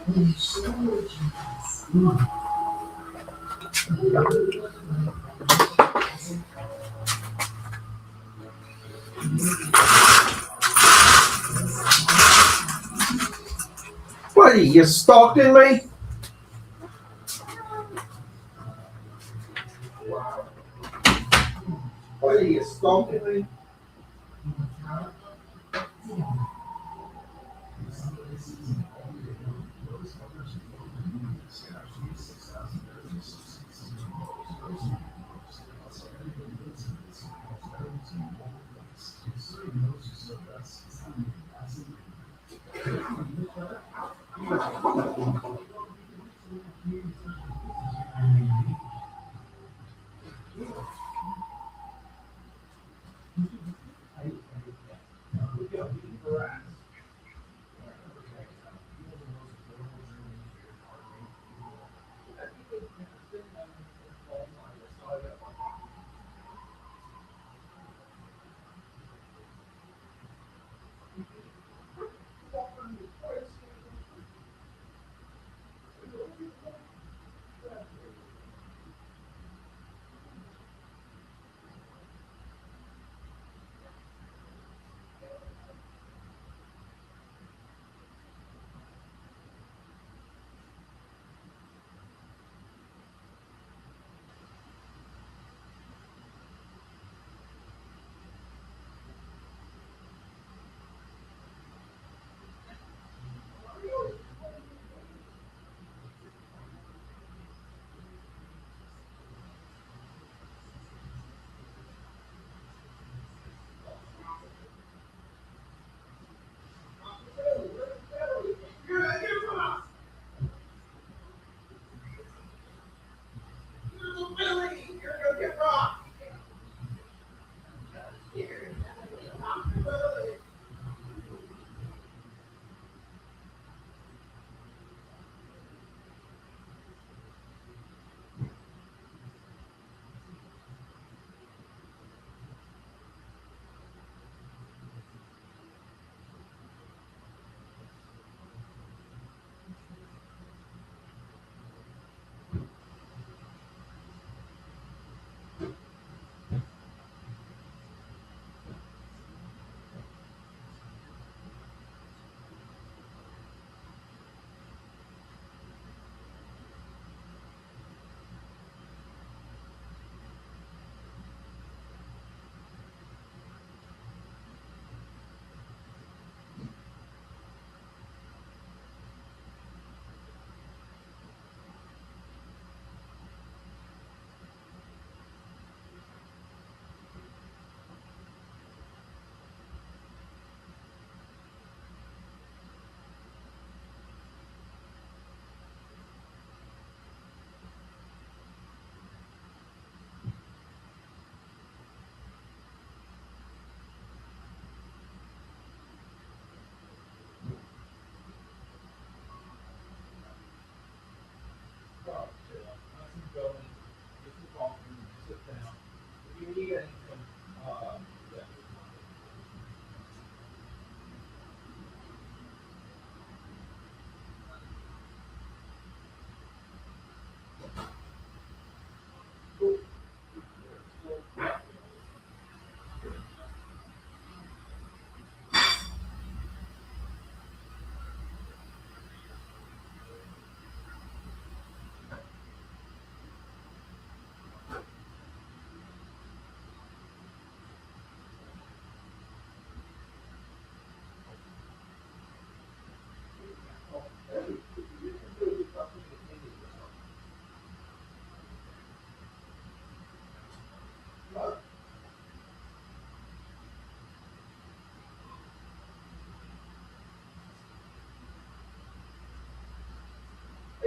What are you stalking me? What are you stalking me?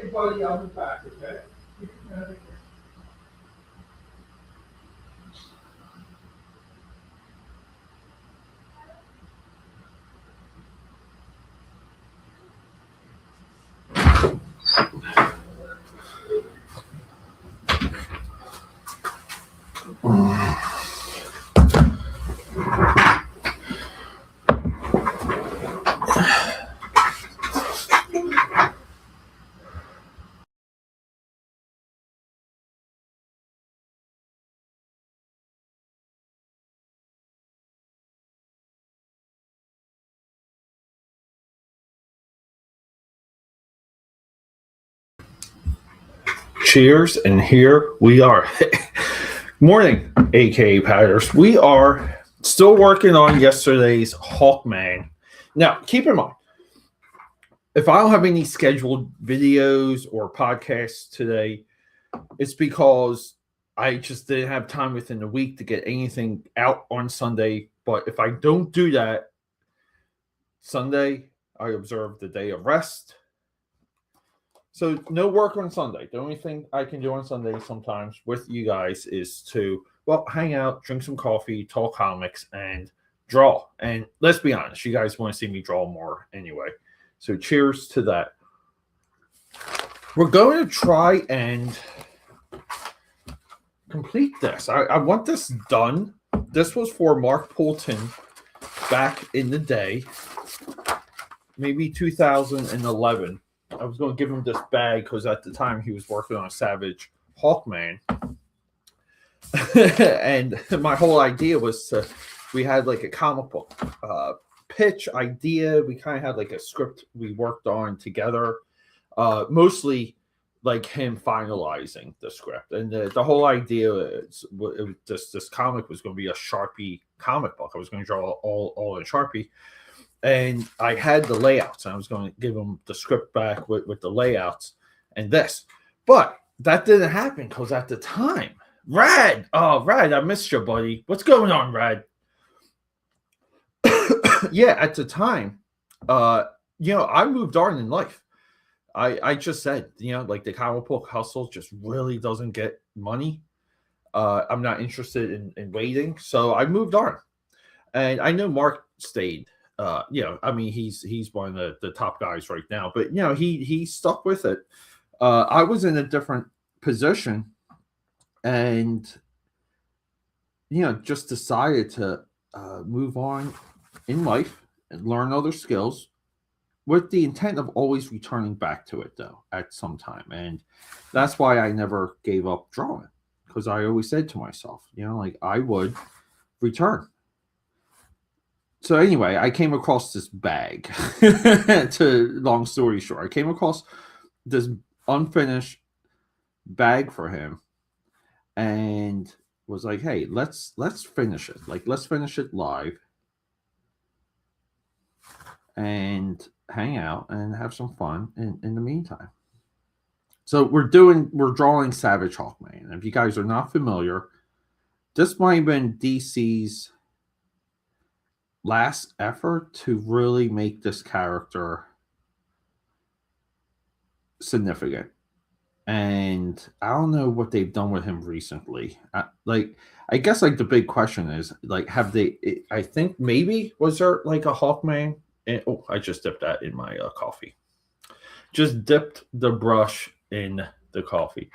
Hey, buddy, I'll be back, okay? cheers, and here we are. Morning, aka Patters. We are still working on yesterday's Hawkman. Now, keep in mind, if I don't have any scheduled videos or podcasts today, it's because I just didn't have time within the week to get anything out on Sunday. But if I don't do that, Sunday, I observe the day of rest. So no work on Sunday. The only thing I can do on Sunday sometimes with you guys is to, hang out, drink some coffee, talk comics, and draw. And let's be honest, you guys want to see me draw more anyway. So cheers to that. We're going to try and complete this. I want this done. This was for Mark Poulton back in the day, maybe 2011. I was going to give him this bag because at the time he was working on Savage Hawkman. And my whole idea was we had like a comic book pitch idea. We kind of had like a script we worked on together, mostly like him finalizing the script. And the whole idea is this comic was going to be a Sharpie comic book. I was going to draw all in Sharpie. And I had the layouts, and I was going to give him the script back with the layouts and this. But that didn't happen because at the time, Rad, I missed you, buddy. What's going on, Rad? Yeah, at the time, I moved on in life. I just said, like the comic book hustle just really doesn't get money. I'm not interested in waiting. So I moved on. And I know Mark stayed. He's one of the top guys right now. But, he stuck with it. I was in a different position and, just decided to move on in life and learn other skills with the intent of always returning back to it, though, at some time. And that's why I never gave up drawing, because I always said to myself, I would return. So anyway, I came across this bag. Long story short, I came across this unfinished bag for him and was like, hey, let's finish it. Like, let's finish it live and hang out and have some fun in the meantime. So we're drawing Savage Hawkman. If you guys are not familiar, this might have been DC's last effort to really make this character significant. And I don't know what they've done with him recently. I guess like the big question is, like, have they, I think maybe, was there like a Hawkman? And, I just dipped that in my coffee. Just dipped the brush in the coffee.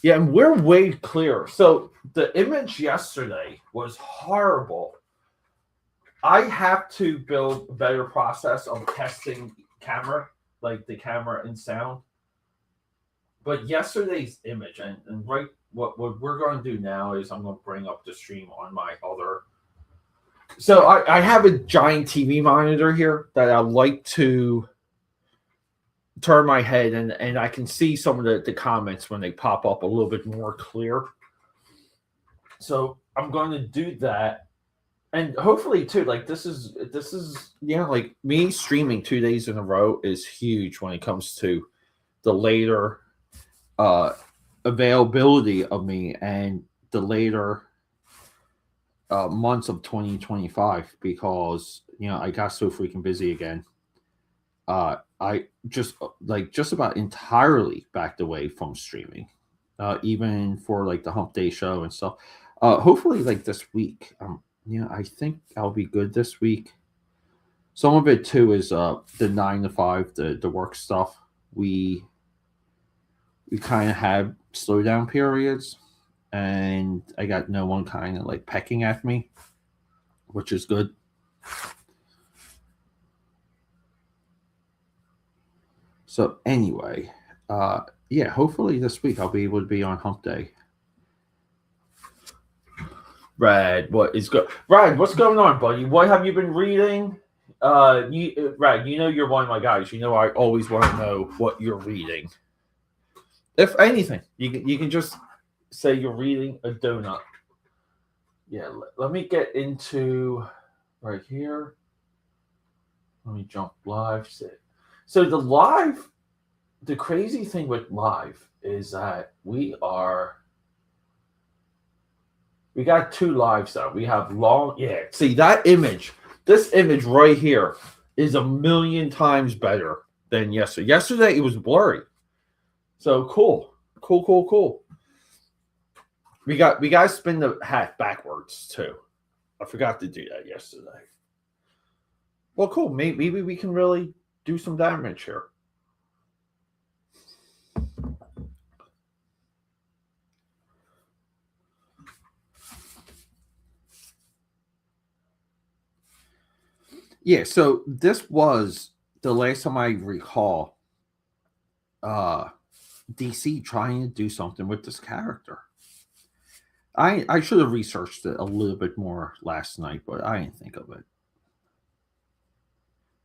Yeah, and we're way clearer. So the image yesterday was horrible. I have to build a better process of testing camera, like the camera and sound. But yesterday's image, and right, what we're going to do now is I'm going to bring up the stream on my other. So I have a giant TV monitor here that I like to turn my head, and I can see some of the comments when they pop up a little bit more clear. So I'm going to do that. And hopefully too, like this is like me streaming 2 days in a row is huge when it comes to the later availability of me and the later months of 2025, because I got so freaking busy again. I just about entirely backed away from streaming, even for like the Hump Day show and stuff. Hopefully like this week, I think I'll be good this week. Some of it too is the 9 to 5, the work stuff. We kind of have slowdown periods, and I got no one kind of like pecking at me, which is good. So anyway, hopefully this week I'll be able to be on Hump Day. Rad, what's going on, buddy? What have you been reading? Rad, you're one of my guys. I always want to know what you're reading. If anything, you can just say you're reading a donut. Yeah, let me get into right here. Let me jump live. So the crazy thing with live is that we got two lives now. We have long, yeah. See that image, this image right here is a million times better than yesterday. Yesterday it was blurry. So cool. Cool. We got to spin the hat backwards too. I forgot to do that yesterday. Well, cool. Maybe we can really do some damage here. Yeah, so this was the last time I recall DC trying to do something with this character. I should have researched it a little bit more last night, but I didn't think of it.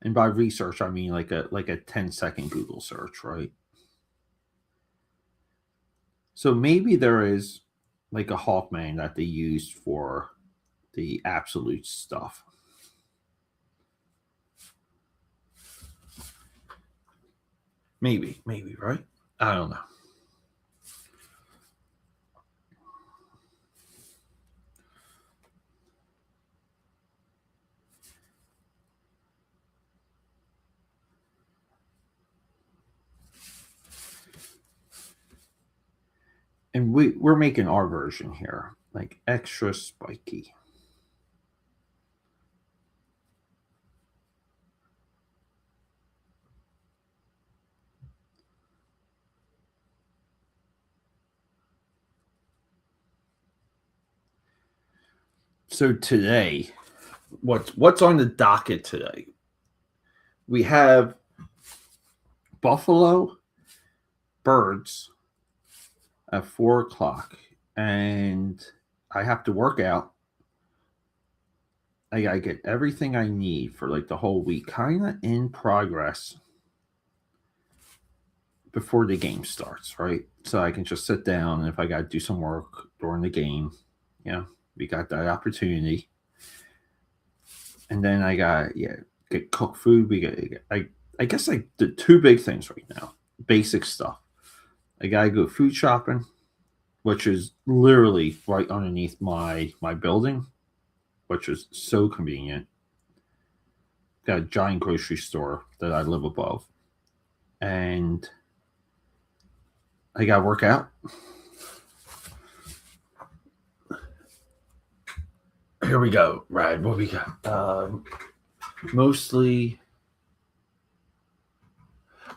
And by research, I mean like a 10-second Google search, right? So maybe there is like a Hawkman that they used for the absolute stuff. Maybe, right? I don't know. And we're making our version here, like extra spiky. So today, what's on the docket today? We have Buffalo Birds at 4:00, and I have to work out. I gotta get everything I need for like the whole week, kind of in progress before the game starts, right? So I can just sit down, and if I got to do some work during the game, we got that opportunity. And then I got get cook food. I guess like the two big things right now, basic stuff. I gotta go food shopping, which is literally right underneath my building, which is so convenient. Got a giant grocery store that I live above, and I gotta work out. Here we go, Rad. What we got? Mostly.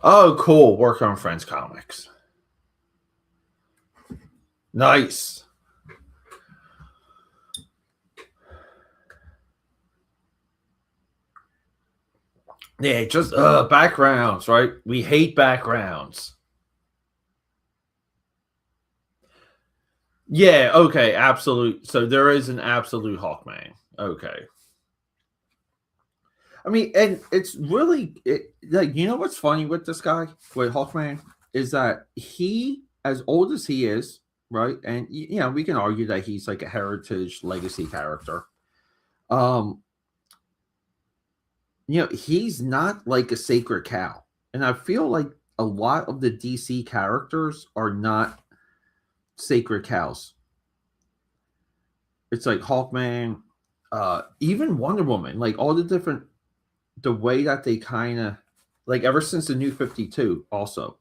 Oh, cool. Work on Friends Comics. Nice. Yeah, just backgrounds, right? We hate backgrounds. Yeah, okay, absolute. So there is an absolute Hawkman. Okay. I mean, and it's really like, you know what's funny with this guy, with Hawkman, is that he, as old as he is, right? And we can argue that he's like a heritage legacy character. He's not like a sacred cow. And I feel like a lot of the DC characters are not sacred cows. It's like Hawkman, even Wonder Woman, like all the way that they kind of, like ever since the New 52 also,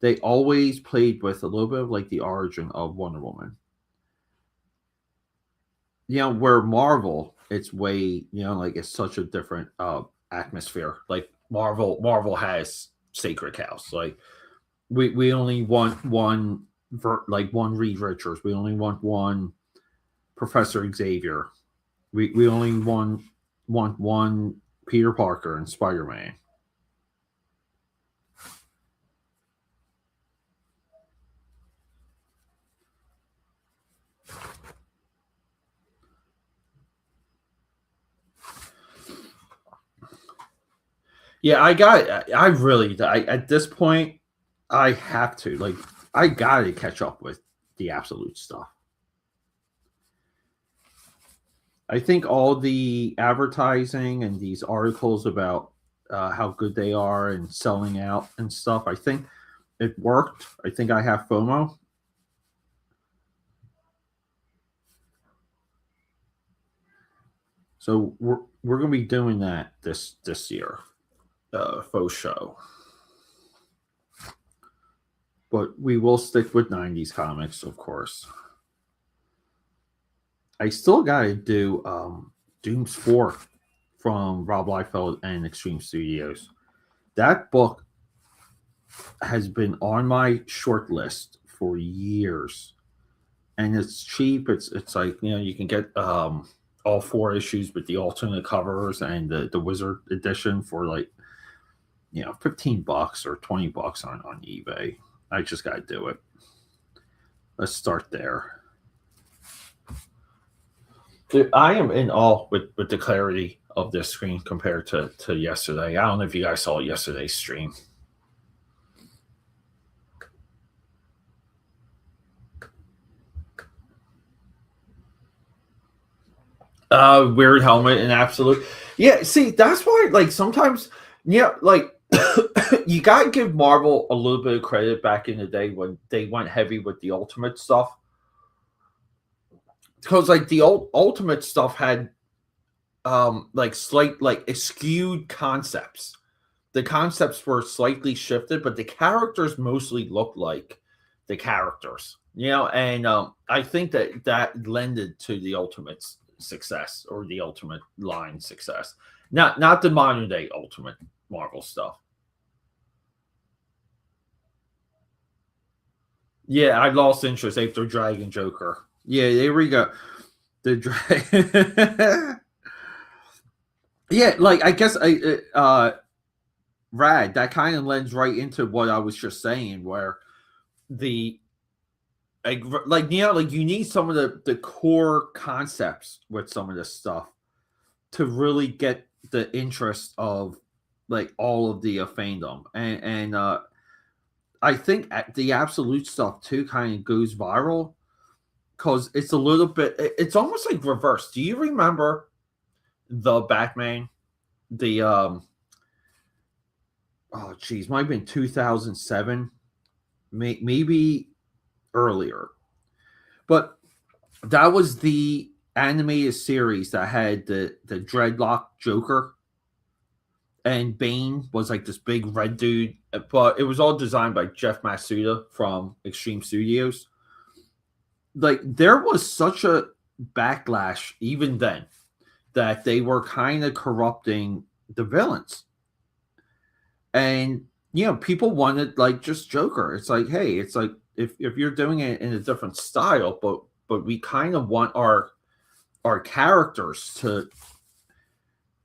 they always played with a little bit of like the origin of Wonder Woman. Where Marvel, it's way, like it's such a different atmosphere. Like Marvel has sacred cows. Like we only want one Reed Richards. We only want one Professor Xavier. We only want one Peter Parker and Spider-Man. Yeah, I at this point, I have to. Like, I gotta catch up with the Absolute stuff. I think all the advertising and these articles about how good they are and selling out and stuff, I think it worked. I think I have FOMO. So we're gonna be doing that this year, faux show. But we will stick with 90s comics, of course. I still gotta do Dooms 4 from Rob Liefeld and Extreme Studios. That book has been on my short list for years. And it's cheap. It's like, you can get all 4 issues with the alternate covers and the Wizard edition for like, $15 or $20 on eBay. I just gotta do it. Let's start there. Dude, I am in awe with the clarity of this screen compared to yesterday. I don't know if you guys saw yesterday's stream. Weird helmet and Absolute. Yeah, see, that's why, like, sometimes, like, you gotta give Marvel a little bit of credit back in the day when they went heavy with the Ultimate stuff. Because, like, the Ultimate stuff had like slight, like, skewed concepts. The concepts were slightly shifted, but the characters mostly looked like the characters, and I think that lended to the Ultimate's success, or the Ultimate line success, not the modern day Ultimate Marvel stuff. Yeah, I lost interest after Dragon Joker. Yeah, there we go. The Dragon. Yeah, like, I guess Rad, that kind of lends right into what I was just saying, where the like you need some of the core concepts with some of this stuff to really get the interest of, like, all of the fandom, and I think the Absolute stuff too kind of goes viral because it's a little bit, it's almost like reverse. Do you remember the Batman, the oh geez, might have been 2007, maybe earlier, but that was the animated series that had the dreadlock Joker, and Bane was like this big red dude, but it was all designed by Jeff Masuda from Extreme Studios. Like, there was such a backlash even then that they were kind of corrupting the villains, and people wanted, like, just Joker. It's like, hey, it's like, if you're doing it in a different style, but we kind of want our characters to,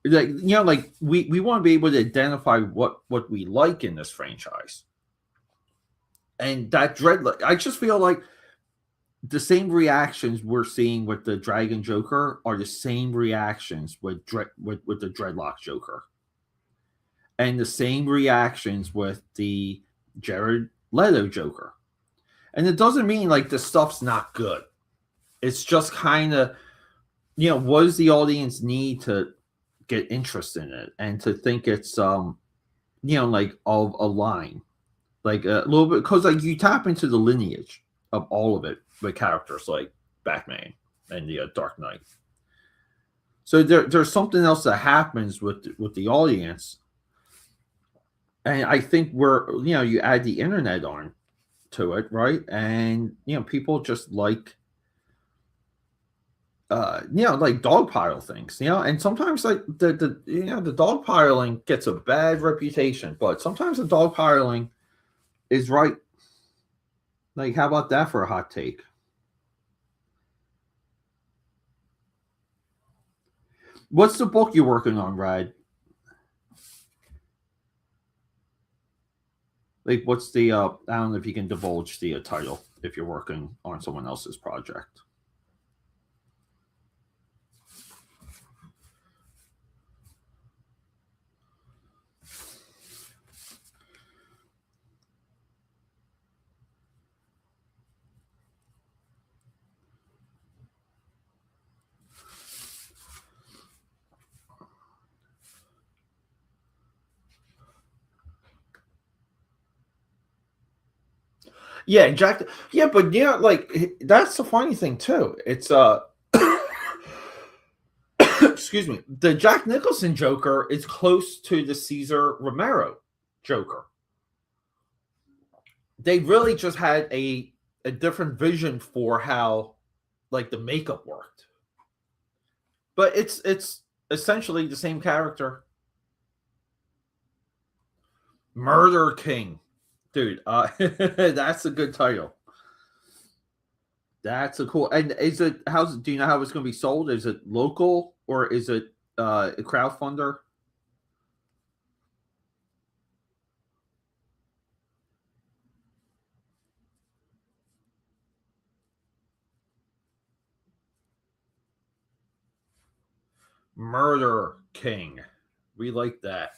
like, like, we want to be able to identify what we like in this franchise. And that I just feel like the same reactions we're seeing with the Dragon Joker are the same reactions with the Dreadlock Joker, and the same reactions with the Jared Leto Joker. And it doesn't mean, like, the stuff's not good. It's just kind of, what does the audience need to get interest in it and to think it's like, of a line, like, a little bit, because, like, you tap into the lineage of all of it with characters like Batman and the Dark Knight. So there's something else that happens with the audience, and I think you add the internet on to it, right? And people just like like, dogpile things, and sometimes, like, the dogpiling gets a bad reputation, but sometimes the dogpiling is right. Like, how about that for a hot take? What's the book you're working on, Rad? Like, what's the I don't know if you can divulge the title if you're working on someone else's project. Yeah, Jack. Yeah, but yeah, like that's the funny thing too. It's excuse me, the Jack Nicholson Joker is close to the Caesar Romero Joker. They really just had a different vision for how like the makeup worked, but it's essentially the same character. Murder King, dude. That's a good title. That's a cool. And is it how's do you know how it's going to be sold? Is it local or is it a crowdfunder? Murder King. We like that.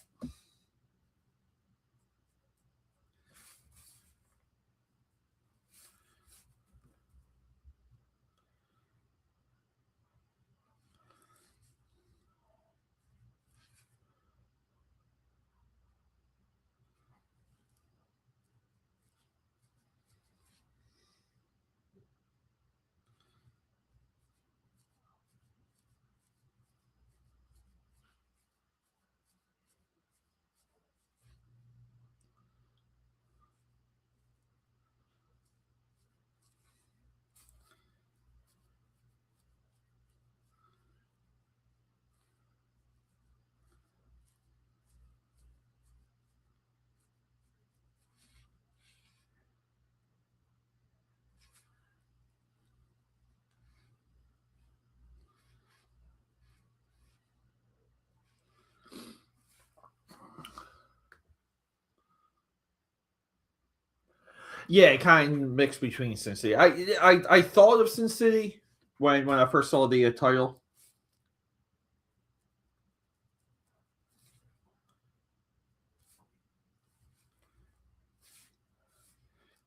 Yeah, kind of mixed between Sin City. I thought of Sin City when I first saw the title.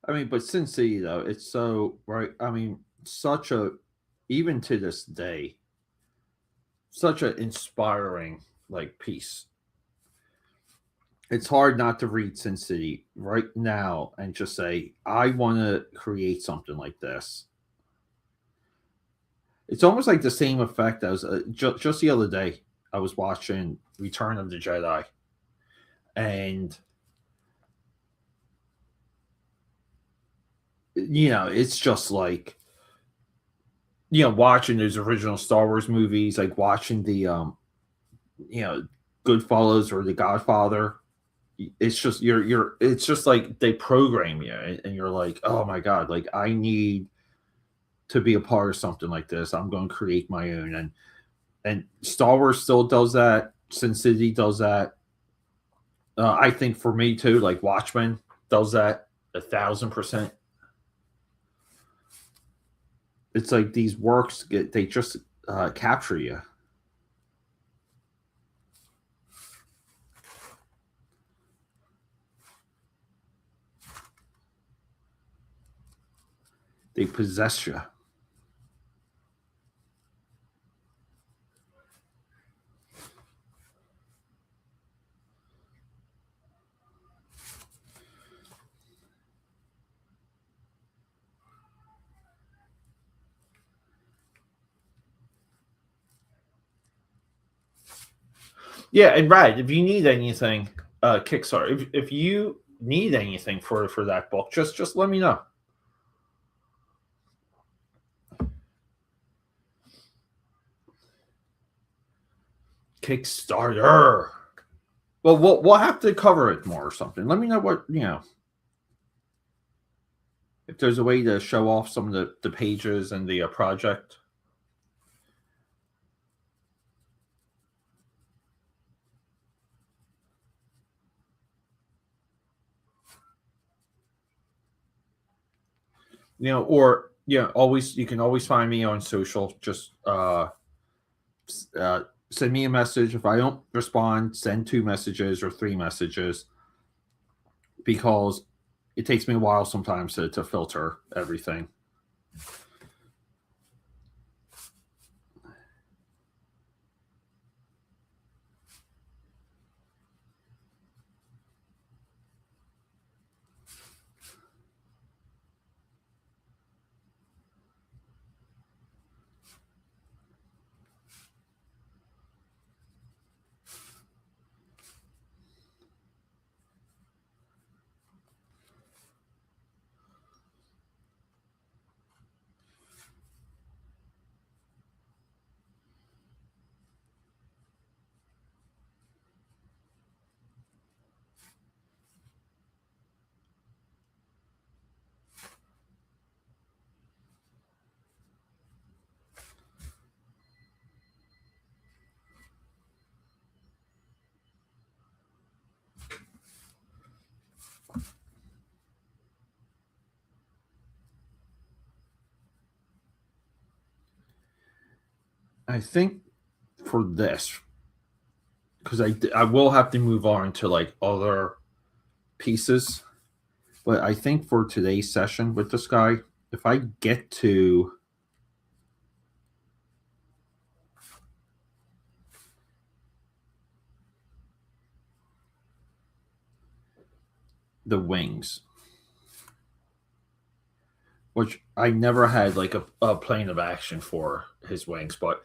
I mean, but Sin City though, it's so right. I mean, such a even to this day, such an inspiring like piece. It's hard not to read Sin City right now and just say, I want to create something like this. It's almost like the same effect as just the other day. I was watching Return of the Jedi, and it's just like watching those original Star Wars movies, like watching the you know Goodfellas or The Godfather. It's just you're it's just like they program you, and you're like, oh my god, like I need to be a part of something like this. I'm going to create my own, and Star Wars still does that. Sin City does that. I think for me too, like Watchmen does that 1,000%. It's like these works they just capture you. They possess you. Yeah, and Brad, if you need anything, Kickstarter. If you need anything for that book, just let me know. Kickstarter. Well, we'll have to cover it more or something. Let me know what if there's a way to show off some of the pages and the project. Or always you can always find me on social. Just send me a message. If I don't respond, send 2 messages or 3 messages because it takes me a while sometimes to filter everything. I think for this, because I will have to move on to like other pieces, but I think for today's session with this guy, if I get to the wings, which I never had like a plane of action for his wings, but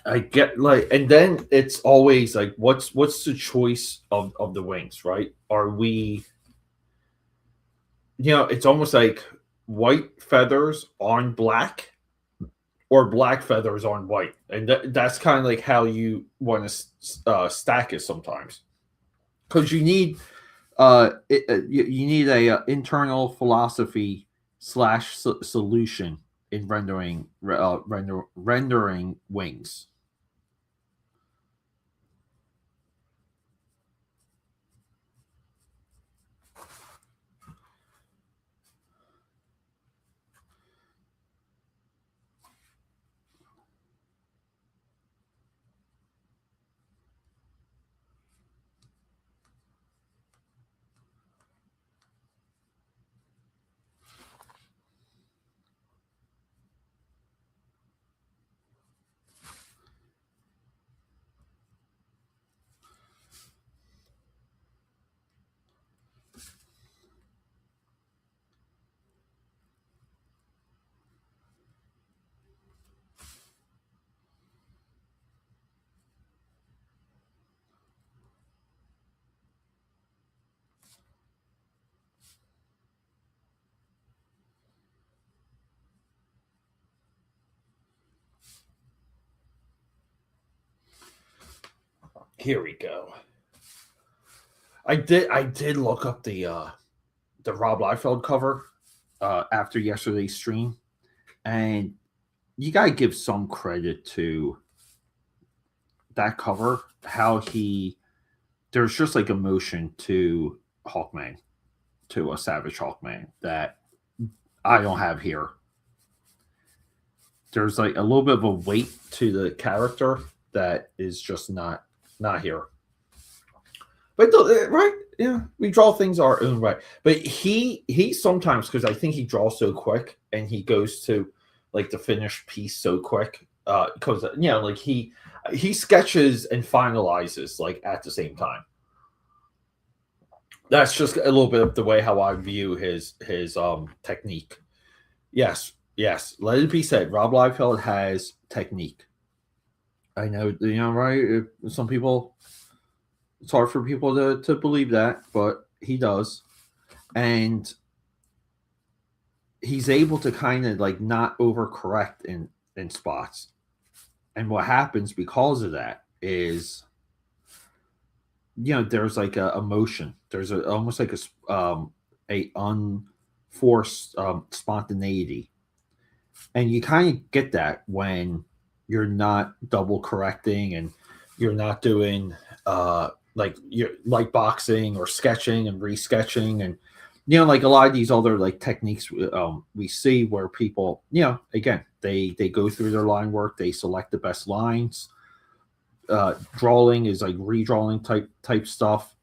I get like, and then it's always like, what's the choice of the wings, right? Are we, it's almost like white feathers on black or black feathers on white, and that's kind of like how you want to stack it sometimes, because you need you need a internal philosophy slash solution in rendering wings. Here we go. I did look up the Rob Liefeld cover after yesterday's stream, and you gotta give some credit to that cover. How there's just like emotion to Hawkman, to a Savage Hawkman that I don't have here. There's like a little bit of a weight to the character that is just not here. But right, yeah, we draw things our own way. But he sometimes, because I think he draws so quick and he goes to like the finished piece so quick. Because like he sketches and finalizes like at the same time. That's just a little bit of the way how I view his technique. Yes, yes. Let it be said, Rob Liefeld has technique. I know, right? Some people, it's hard for people to believe that, but he does. And he's able to kind of like not overcorrect in spots. And what happens because of that is, there's like a emotion. There's almost like a unforced spontaneity, and you kind of get that when you're not double correcting and you're not doing like you're like boxing or sketching and resketching, and like a lot of these other like techniques we see where people, again, they go through their line work, they select the best lines. Drawing is like redrawing type stuff.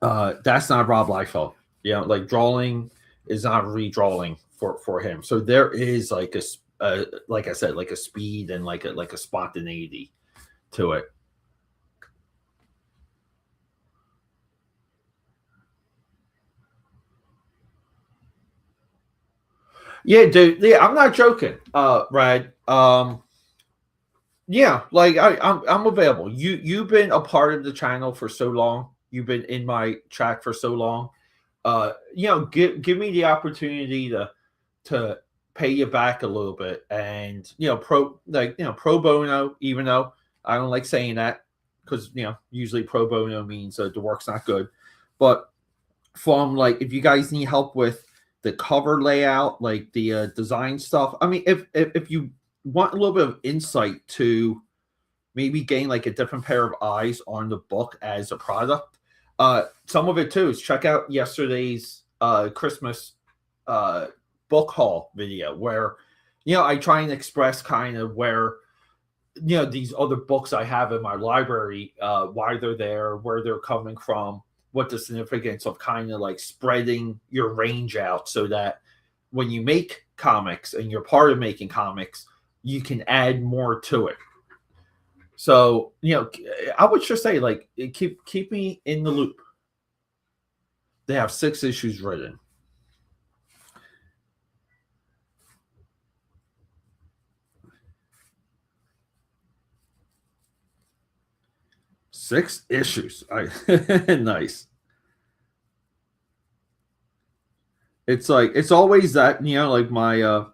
That's not Rob Liefeld. Like drawing is not redrawing for him. So there is like like I said, like a speed and like a spontaneity to it. Yeah, dude. Yeah, I'm not joking, Brad. Yeah, like I'm available. You've been a part of the channel for so long. You've been in my chat for so long. Give me the opportunity to pay you back a little bit, and pro bono. Even though I don't like saying that, because usually pro bono means the work's not good. But from like, if you guys need help with the cover layout, like the design stuff. I mean, if you want a little bit of insight to maybe gain like a different pair of eyes on the book as a product, some of it too is check out yesterday's Christmas book haul video, where I try and express kind of where these other books I have in my library, why they're there, where they're coming from, what the significance of kind of like spreading your range out so that when you make comics and you're part of making comics, you can add more to it. So I would just say like keep me in the loop. They have 6 issues written. 6 issues. Nice. It's like it's always that like my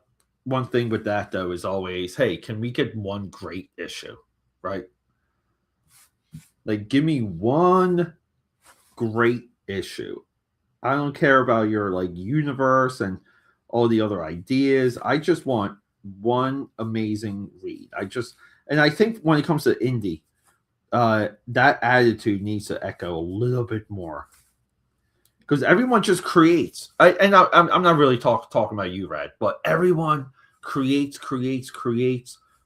one thing with that though is always, hey, can we get one great issue, right? Like give me one great issue. I don't care about your like universe and all the other ideas. I just want one amazing read. And I think when it comes to indie, that attitude needs to echo a little bit more because everyone just creates. I'm not really talking about you, Rad, but everyone creates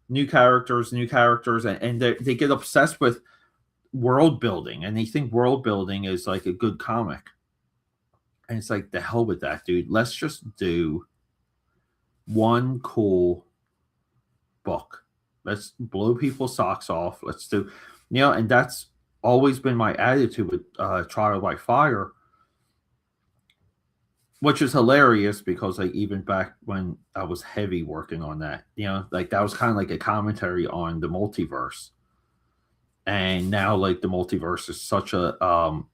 new characters, and they get obsessed with world building, and they think world building is like a good comic. And it's like, the hell with that, dude. Let's just do one cool book. Let's blow people's socks off. Let's do, and that's always been my attitude with Trial by Fire, which is hilarious because like even back when I was heavy working on that, like that was kind of like a commentary on the multiverse. And now like the multiverse is such a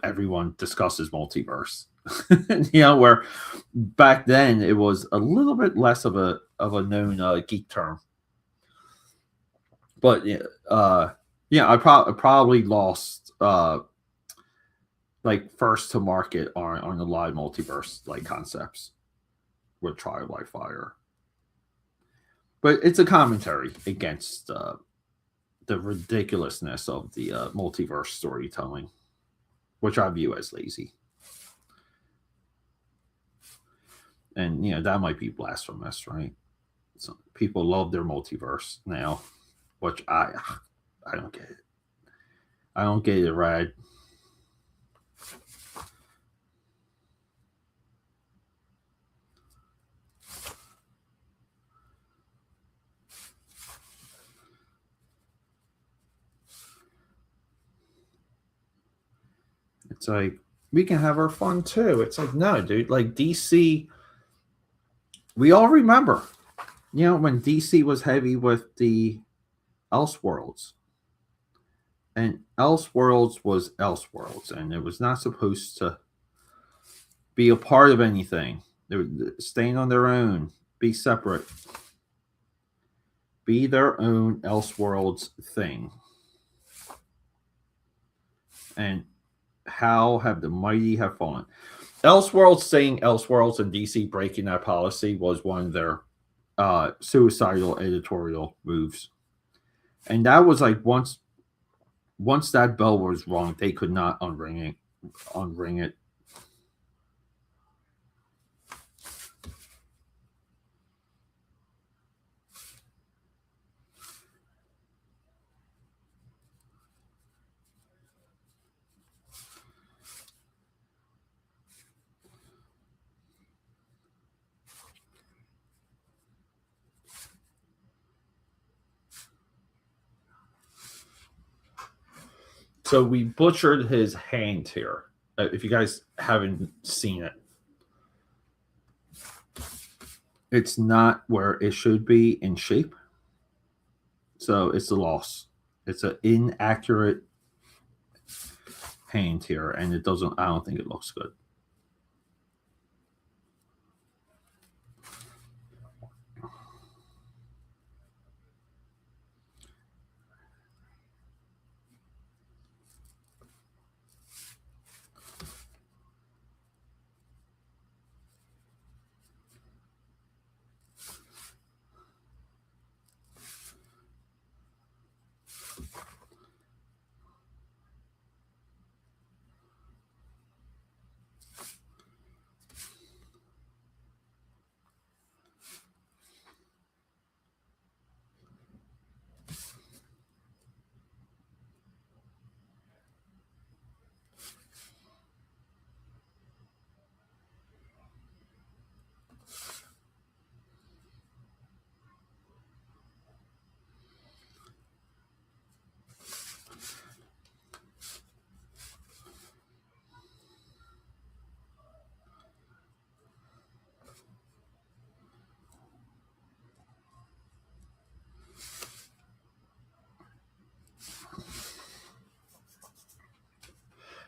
everyone discusses multiverse. Where back then it was a little bit less of a known geek term. But I probably lost like first to market on the live multiverse like concepts with Trial by Fire. But it's a commentary against the ridiculousness of the multiverse storytelling, which I view as lazy. And that might be blasphemous, right? So people love their multiverse now, which I don't get it. I don't get it, Rad. It's like we can have our fun too. It's like, no, dude. Like DC, we all remember, when DC was heavy with the Elseworlds, and Elseworlds was Elseworlds, and it was not supposed to be a part of anything. They were staying on their own, be separate, be their own Elseworlds thing. And how have the mighty have fallen? Elseworlds saying Elseworlds and DC breaking that policy was one of their suicidal editorial moves. And that was like once that bell was rung, they could not unring it. So we butchered his hand here. If you guys haven't seen it, it's not where it should be in shape. So it's a loss. It's an inaccurate hand here, and I don't think it looks good.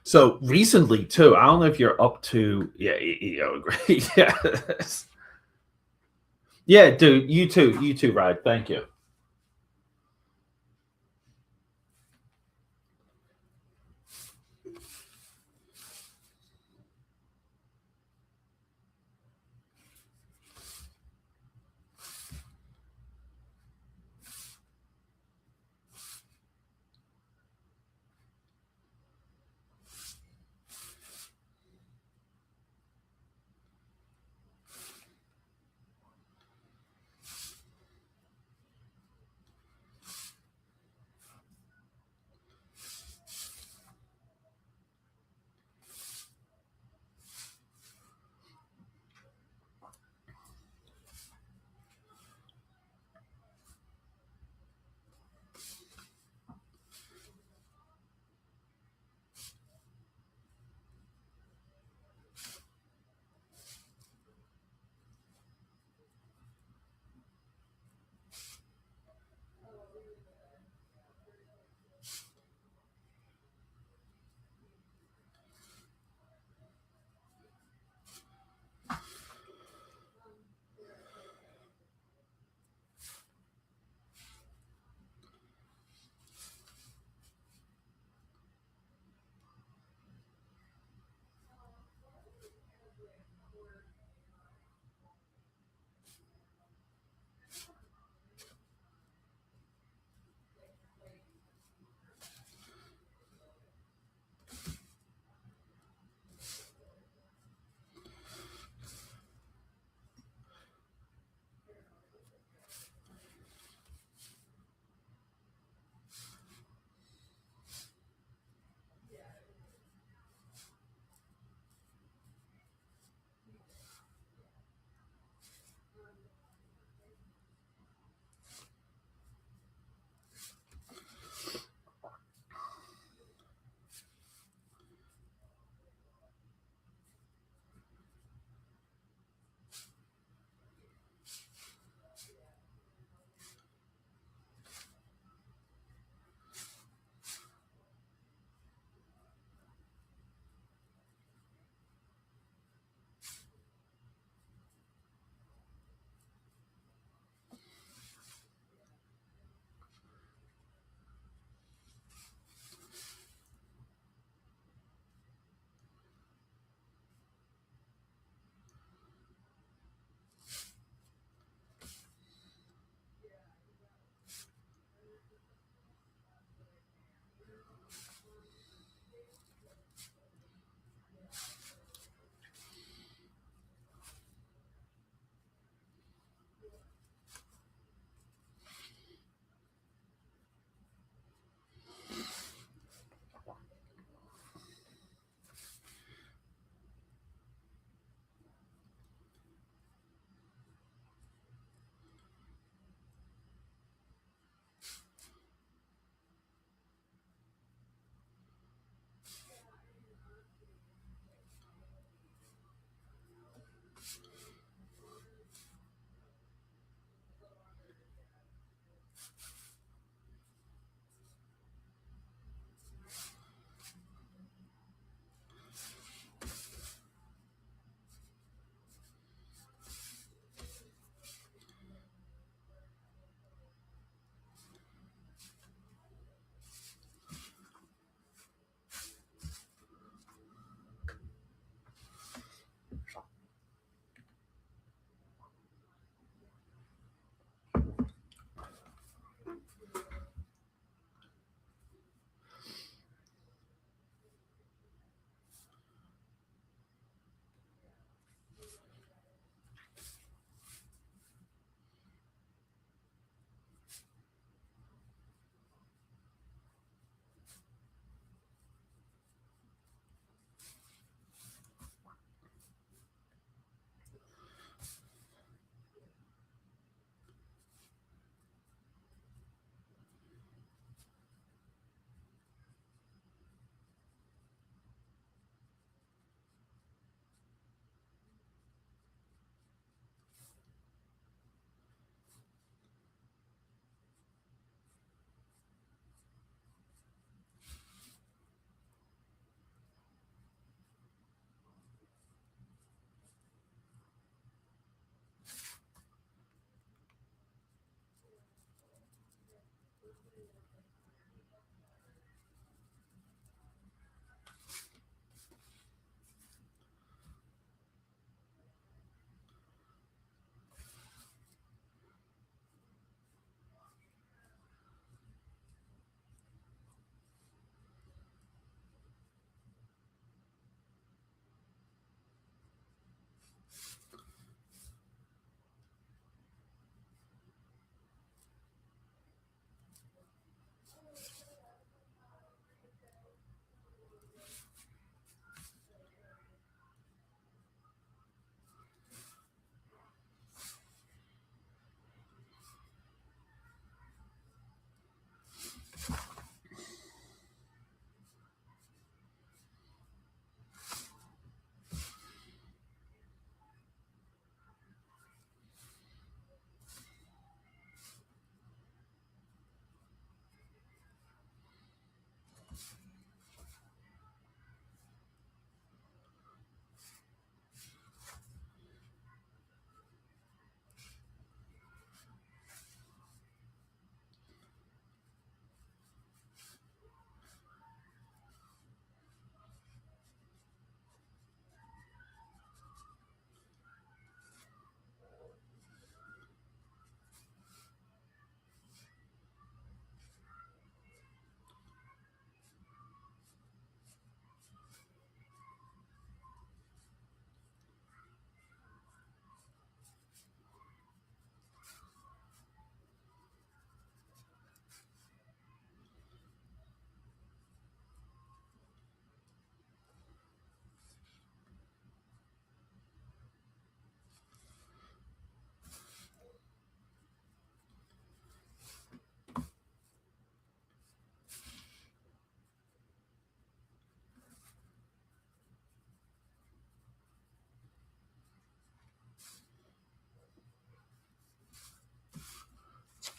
So recently too, I don't know if you're up to great. Yes. Yeah, dude, you too, Ride. Thank you.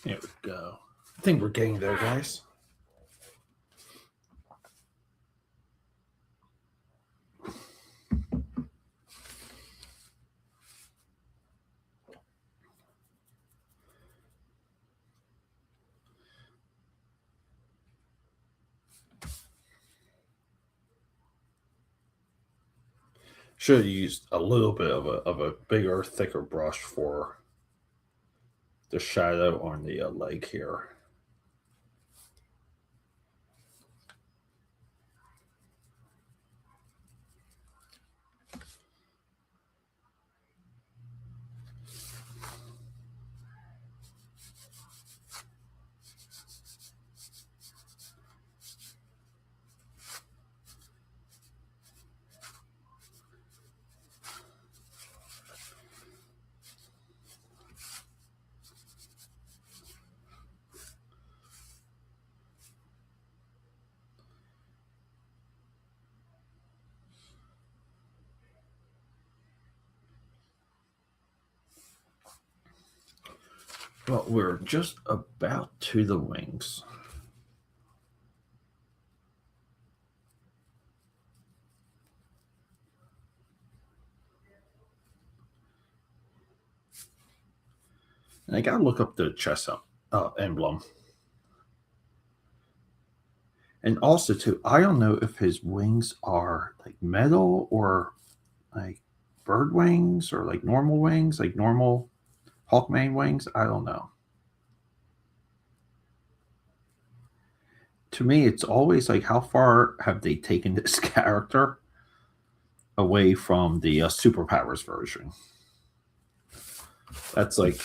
Here we go. I think we're getting there, guys. Should have used a little bit of a bigger, thicker brush for the shadow on the leg here. Well, we're just about to the wings. And I gotta look up the chest emblem. And also, too, I don't know if his wings are like metal or like bird wings or like normal Hawkman wings. I don't know. To me, it's always like, how far have they taken this character away from the superpowers version? That's like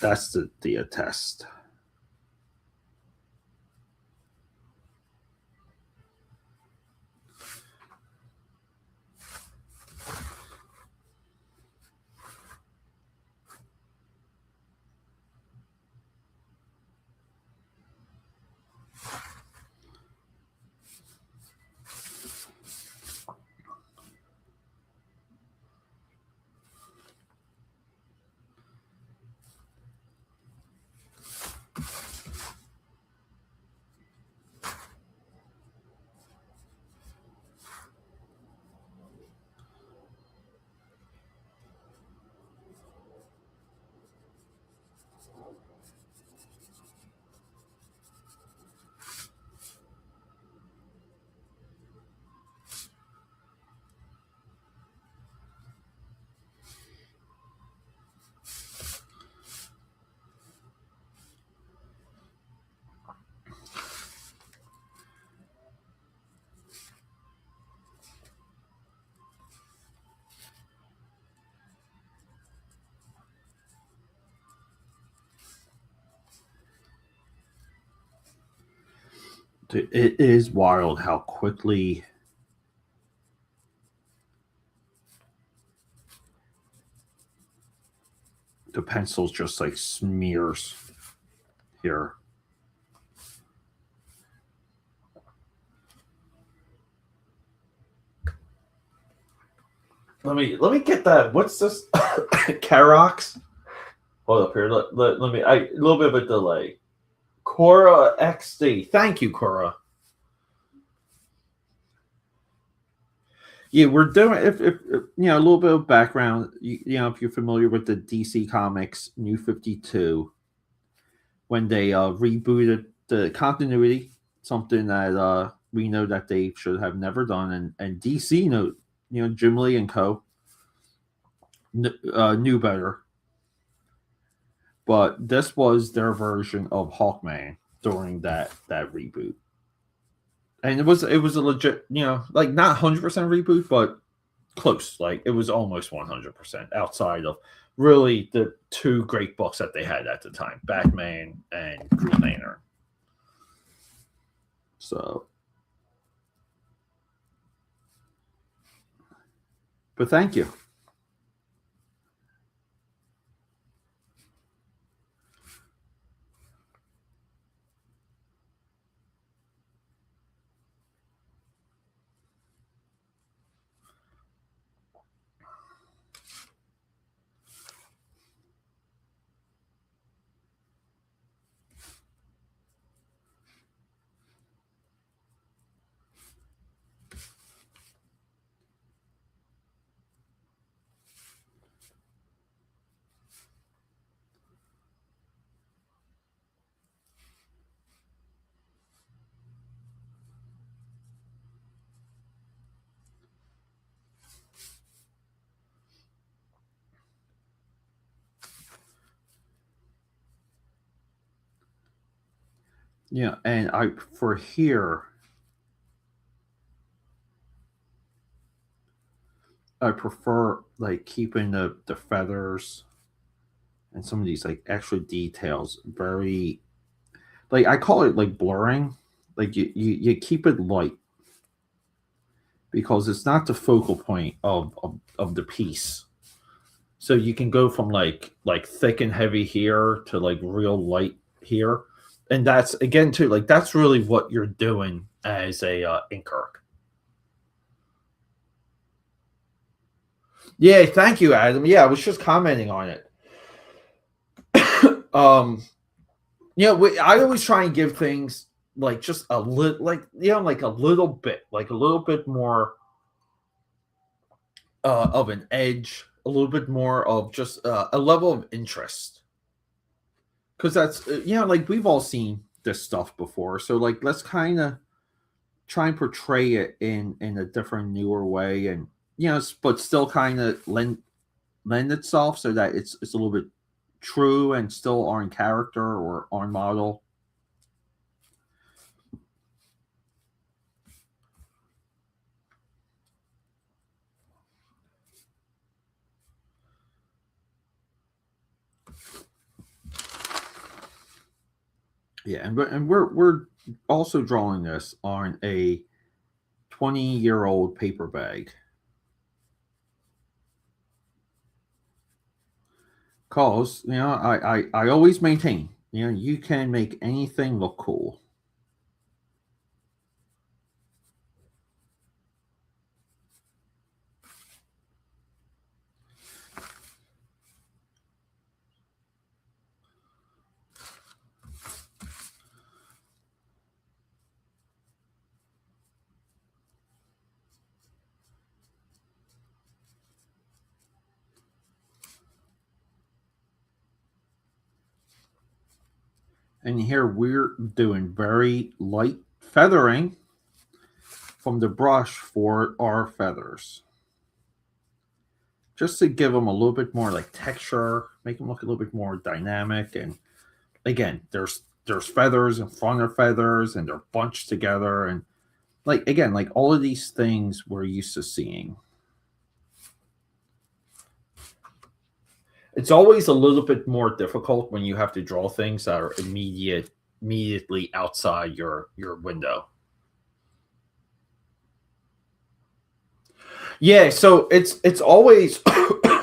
that's the test. It is wild how quickly the pencils just like smears here. Let me get that. What's this? Karox? Hold up here. Let me. A little bit of a delay. Cora XD. Thank you, Cora. Yeah, we're doing. If you know, a little bit of background. You know, if you're familiar with the DC Comics New 52, when they rebooted the continuity, something that we know that they should have never done, and DC Jim Lee and co. Knew better. But this was their version of Hawkman during that reboot, and it was a legit, like not 100% reboot, but close. Like it was almost 100% outside of really the two great books that they had at the time, Batman and Green Lantern. So, but thank you. Yeah, and I for here, I prefer like keeping the feathers and some of these like extra details very like I call it like blurring. Like you keep it light because it's not the focal point of the piece. So you can go from like thick and heavy here to like real light here. And that's again too like that's really what you're doing as a inker. Yeah, thank you, Adam. Yeah, I was just commenting on it. um I always try and give things like just a little, like like a little bit more of an edge, a little bit more of just a level of interest, because that's like we've all seen this stuff before. So like, let's kind of try and portray it in a different, newer way, and but still kind of lend itself so that it's a little bit true and still on character or on model. Yeah, and we're also drawing this on a 20-year-old paper bag. Cause I always maintain you can make anything look cool. And here we're doing very light feathering from the brush for our feathers, just to give them a little bit more like texture, make them look a little bit more dynamic. And again, there's feathers in front of feathers, and they're bunched together, and like again, like all of these things we're used to seeing. It's always a little bit more difficult when you have to draw things that are immediately outside your window. Yeah, so it's always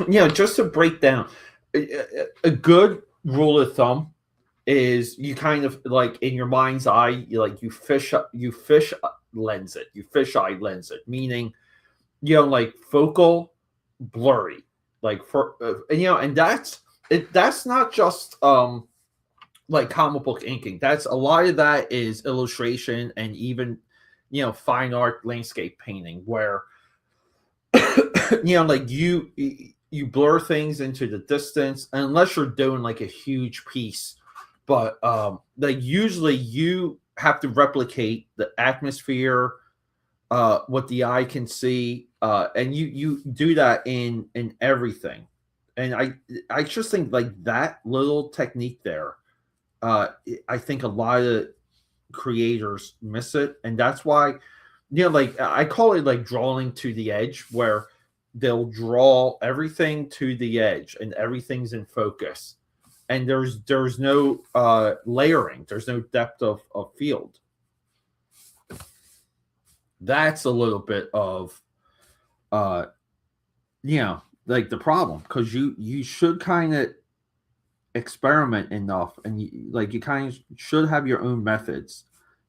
just to break down a good rule of thumb is you kind of like in your mind's eye, you fish lens it, you fish eye lens it, meaning like focal, blurry, like for and that's not just like comic book inking. That's a lot of that is illustration and even fine art landscape painting where like you blur things into the distance unless you're doing like a huge piece, but like usually you have to replicate the atmosphere, what the eye can see, and you do that in everything. And I just think like that little technique there, I think a lot of creators miss it, and that's why like I call it like drawing to the edge, where they'll draw everything to the edge and everything's in focus, and there's no layering, there's no depth of field. That's a little bit of uh like the problem, because you should kind of experiment enough, and you kind of should have your own methods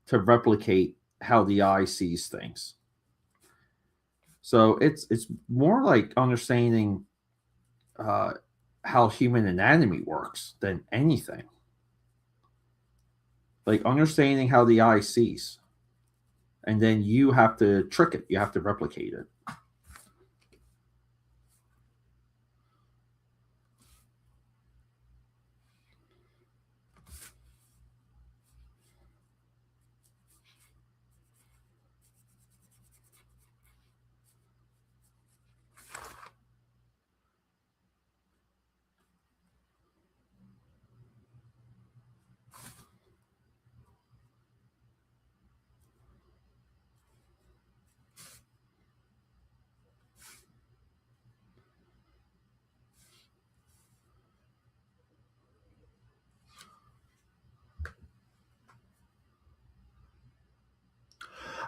to replicate how the eye sees things. So it's more like understanding uh, how human anatomy works than anything. Like understanding how the eye sees, and then you have to trick it. You have to replicate it.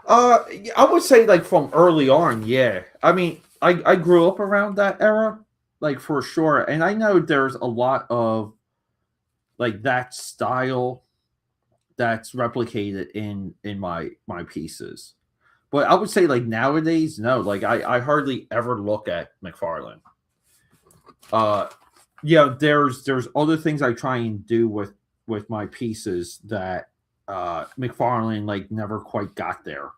I would say like from early on, yeah. I mean, I grew up around that era, like for sure, and I know there's a lot of like that style that's replicated in my pieces. But I would say like nowadays, no, like I hardly ever look at McFarlane. Uh, yeah, there's other things I try and do with my pieces that McFarlane like never quite got there.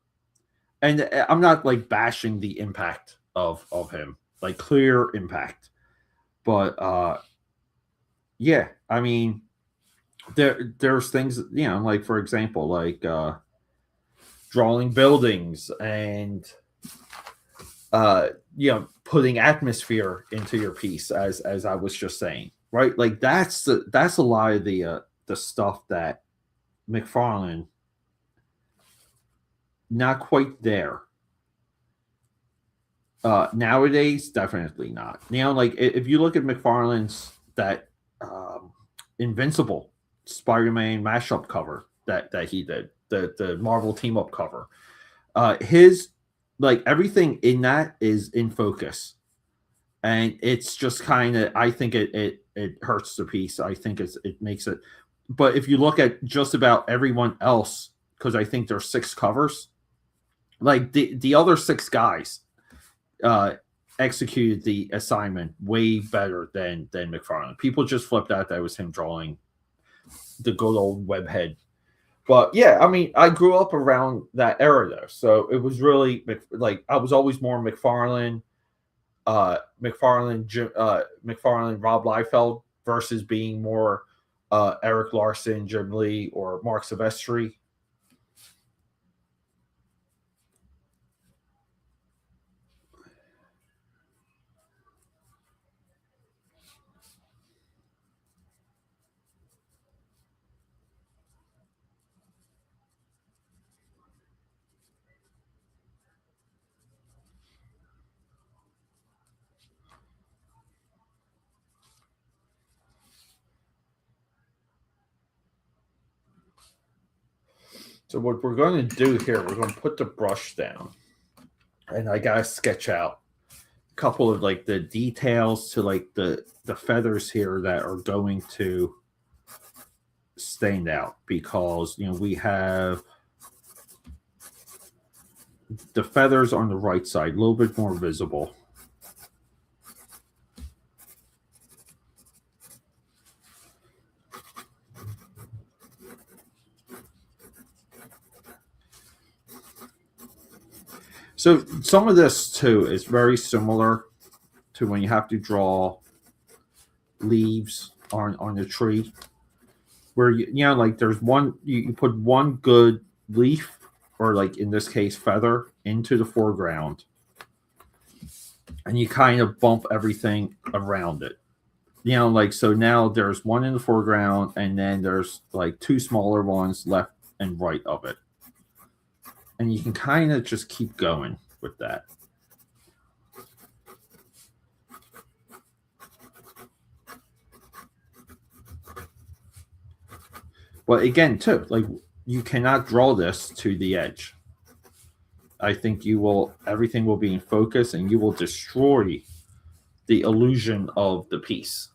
And I'm not like bashing the impact of him, like clear impact, but yeah, I mean there's things, like for example, like drawing buildings and putting atmosphere into your piece, as I was just saying, right? Like that's a lot of the stuff that McFarlane not quite there. Nowadays, definitely not. Like if you look at McFarlane's that um, Invincible Spider-Man mashup cover that he did, the Marvel team up cover, his like everything in that is in focus, and it's just kind of, I think it hurts the piece. I think it makes it. But if you look at just about everyone else, because I think there's 6 covers, like the other 6 guys uh, executed the assignment way better than McFarlane. People just flipped out that it was him drawing the good old webhead. But yeah, I mean, I grew up around that era though, so it was really like I was always more McFarlane, McFarlane, Rob Liefeld versus being more Eric Larson, Jim Lee, or Mark Silvestri. So what we're going to do here, we're going to put the brush down, and I gotta sketch out a couple of like the details to like the feathers here that are going to stand out, because we have the feathers on the right side a little bit more visible. So some of this too is very similar to when you have to draw leaves on the tree, where like there's one, you put one good leaf, or like in this case feather, into the foreground, and you kind of bump everything around it. Like so now there's one in the foreground, and then there's like 2 smaller ones left and right of it, and you can kind of just keep going with that. But again, too, like you cannot draw this to the edge. I think everything will be in focus, and you will destroy the illusion of the piece.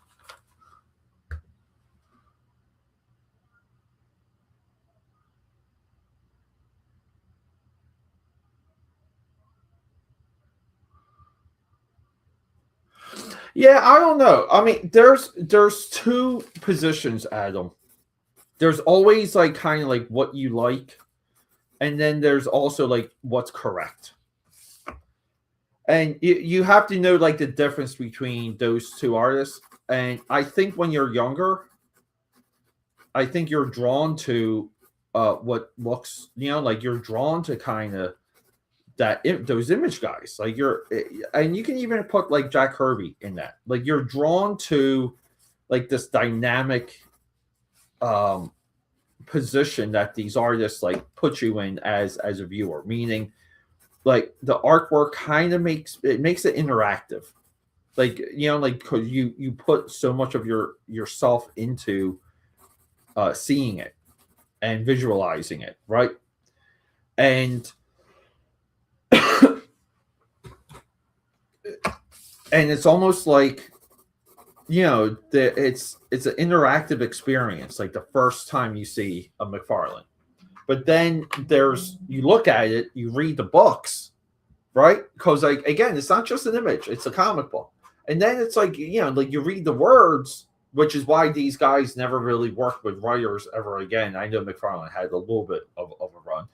Yeah, I don't know. I mean, there's 2 positions, Adam. There's always like kind of like what you like, and then there's also like what's correct. And you have to know like the difference between those 2 artists. And I think when you're younger, I think you're drawn to what looks, like you're drawn to kind of those image guys. Like and you can even put like Jack Kirby in that. Like you're drawn to like this dynamic position that these artists like put you in as a viewer, meaning like the artwork kind of makes it interactive, like like because you put so much of yourself into seeing it and visualizing it, right? And and it's almost like, it's an interactive experience, like the first time you see a McFarlane. But then you look at it, you read the books, right? Because like again, it's not just an image; it's a comic book. And then it's like like you read the words, which is why these guys never really worked with writers ever again. I know McFarlane had a little bit of a run,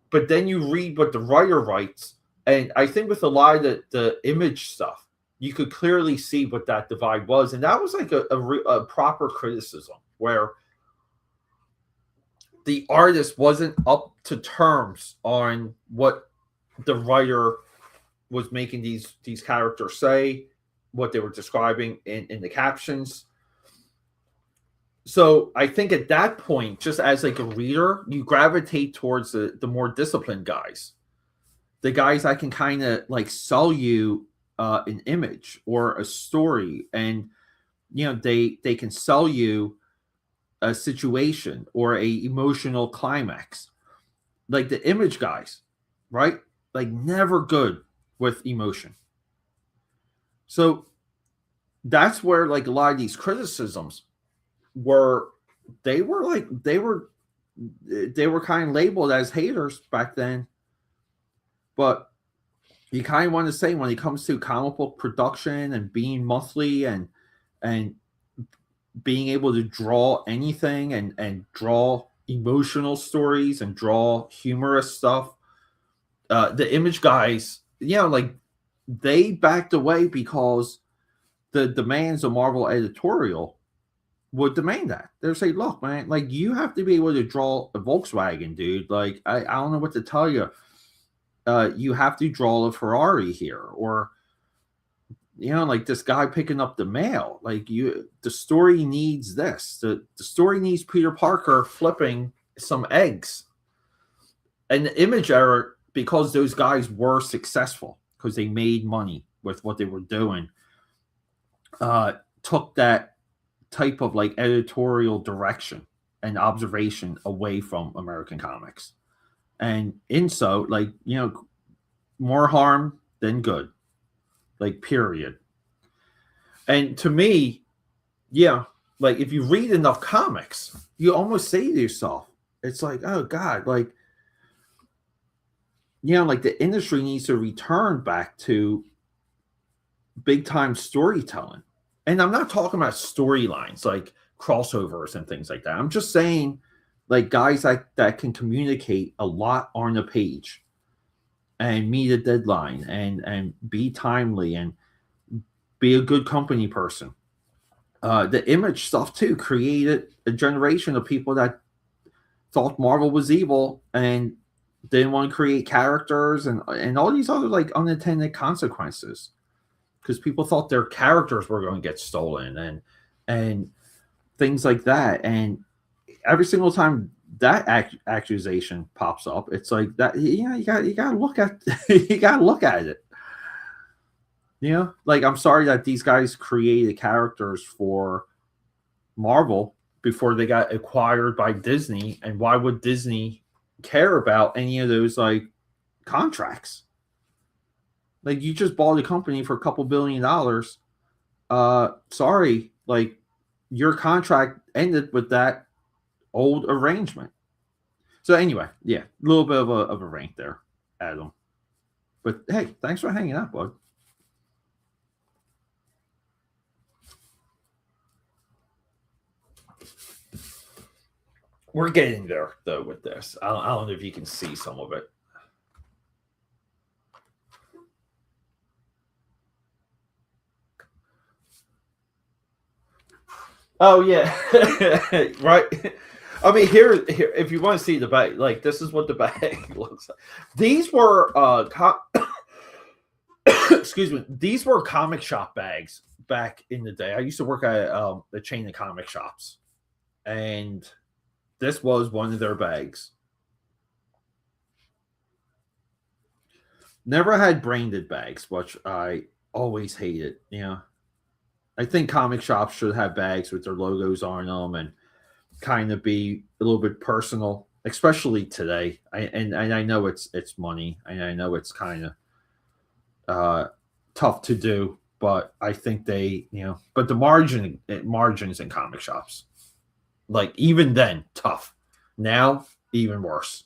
but then you read what the writer writes, and I think with a lot of the image stuff, you could clearly see what that divide was, and that was like a proper criticism where the artist wasn't up to terms on what the writer was making these characters say, what they were describing in the captions. So I think at that point, just as like a reader, you gravitate towards the more disciplined guys, the guys that can kind of like sell you an image or a story, and they can sell you a situation or a emotional climax. Like the image guys, right? Like never good with emotion. So that's where like a lot of these criticisms they were kind of labeled as haters back then. But you kind of want to say when it comes to comic book production and being monthly and being able to draw anything and draw emotional stories and draw humorous stuff, the image guys, like they backed away because the demands of Marvel editorial would demand that. They'll say, look, man, like you have to be able to draw a Volkswagen, dude. Like, I don't know what to tell you. You have to draw a Ferrari here, or like this guy picking up the mail. Like the story needs this. The story needs Peter Parker flipping some eggs. And the image error, because those guys were successful, because they made money with what they were doing, took that type of like editorial direction and observation away from American comics. And in so, like, more harm than good, like, period. And to me, like, if you read enough comics, you almost say to yourself, it's like, oh God, like, like the industry needs to return back to big time storytelling. And I'm not talking about storylines like crossovers and things like that. I'm just saying, like, guys that can communicate a lot on a page and meet a deadline and be timely and be a good company person. The image stuff too created a generation of people that thought Marvel was evil and didn't want to create characters and all these other like unintended consequences, because people thought their characters were going to get stolen and things like that. And every single time that accusation pops up, it's like that. You got to look at you got to look at it. Like, I'm sorry that these guys created characters for Marvel before they got acquired by Disney, and why would Disney care about any of those like contracts? Like, you just bought a company for a couple $1 billion. Sorry, like, your contract ended with that old arrangement. So anyway, yeah, a little bit of a rant there, Adam. But hey, thanks for hanging out, bud. We're getting there though with this. I don't know if you can see some of it. Oh yeah, right. I mean, here, if you want to see the bag, like, this is what the bag looks like. These were excuse me. These were comic shop bags back in the day. I used to work at a chain of comic shops, and this was one of their bags. Never had branded bags, which I always hated. I think comic shops should have bags with their logos on them and kind of be a little bit personal, especially today. I know it's money, and I know it's kind of tough to do, but I think they, but the margins in comic shops, like even then, tough. Now, even worse.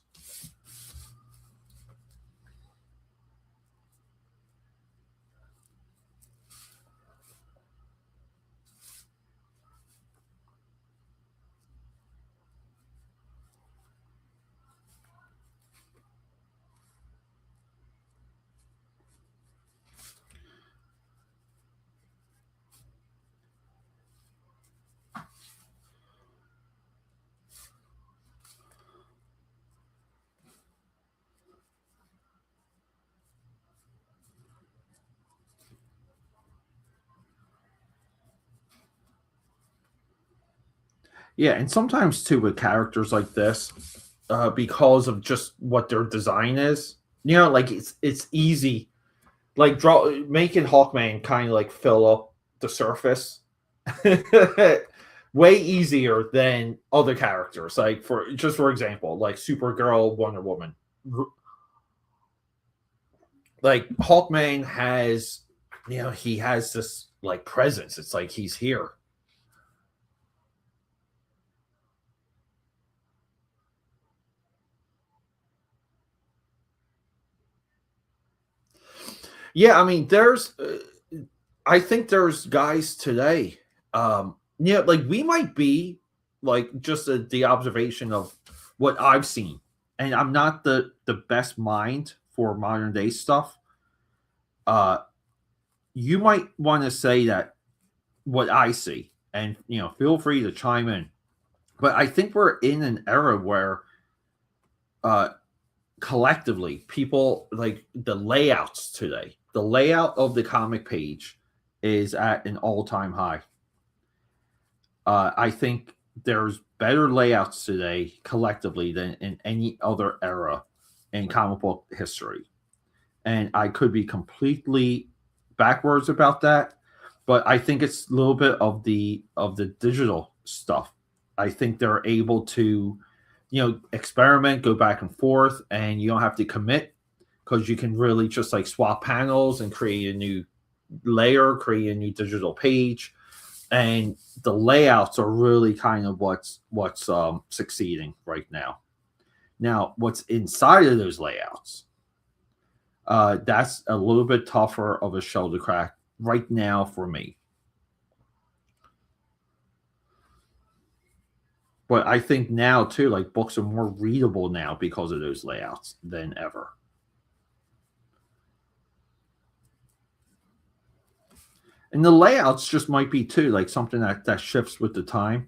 Yeah, and sometimes too with characters like this, because of just what their design is, like it's easy, like draw making Hawkman kind of like fill up the surface, way easier than other characters. Like for example, like Supergirl, Wonder Woman, like Hawkman has, he has this like presence. It's like he's here. Yeah, I mean, I think there's guys today. Like we might be like just the observation of what I've seen, and I'm not the best mind for modern day stuff. Uh, you might want to say that what I see, and feel free to chime in. But I think we're in an era where, uh, collectively, people like the layouts today. The layout of the comic page is at an all-time high. I think there's better layouts today collectively than in any other era in comic book history. And I could be completely backwards about that, but I think it's a little bit of the digital stuff. I think they're able to, experiment, go back and forth, and you don't have to commit because you can really just like swap panels and create a new layer, create a new digital page, and the layouts are really kind of what's succeeding right now. Now, what's inside of those layouts? That's a little bit tougher of a shell to crack right now for me. But I think now too, like books are more readable now because of those layouts than ever. And the layouts just might be too like something that shifts with the time